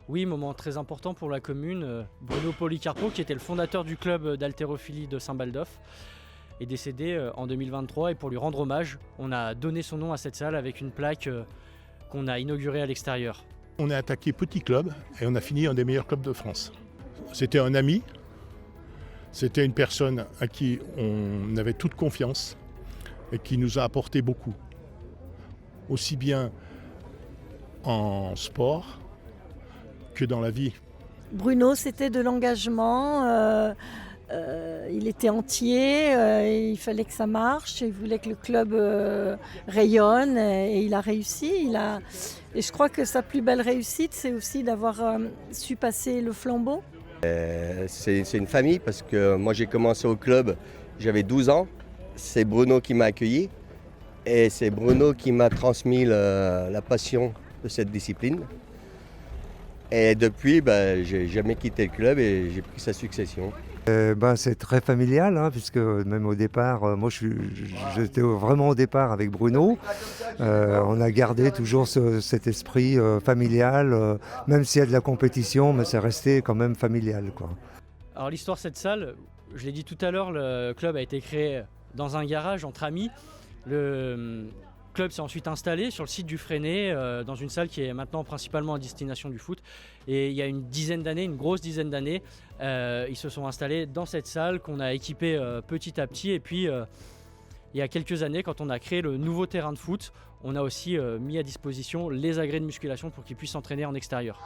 Oui, moment très important pour la commune. Bruno Policarpo, qui était le fondateur du club d'haltérophilie de Saint-Baldoff, est décédé en 2023 et pour lui rendre hommage, on a donné son nom à cette salle avec une plaque qu'on a inaugurée à l'extérieur. On a attaqué petit club et on a fini un des meilleurs clubs de France. C'était un ami, c'était une personne à qui on avait toute confiance et qui nous a apporté beaucoup. Aussi bien en sport que dans la vie. Bruno, c'était de l'engagement, il était entier, il fallait que ça marche, il voulait que le club rayonne et il a réussi. Et je crois que sa plus belle réussite, c'est aussi d'avoir su passer le flambeau. C'est une famille parce que moi j'ai commencé au club, j'avais 12 ans. C'est Bruno qui m'a accueilli et c'est Bruno qui m'a transmis la passion de cette discipline. Et depuis, j'ai jamais quitté le club et j'ai pris sa succession. C'est très familial, hein, puisque même au départ, moi j'étais vraiment au départ avec Bruno. On a gardé toujours cet esprit familial, même s'il y a de la compétition, mais c'est resté quand même familial, quoi. Alors l'histoire de cette salle, je l'ai dit tout à l'heure, le club a été créé dans un garage entre amis. Le club s'est ensuite installé sur le site du Freinet, dans une salle qui est maintenant principalement à destination du foot. Et il y a une grosse dizaine d'années, ils se sont installés dans cette salle qu'on a équipée petit à petit. Et puis, il y a quelques années, quand on a créé le nouveau terrain de foot, on a aussi mis à disposition les agrès de musculation pour qu'ils puissent s'entraîner en extérieur.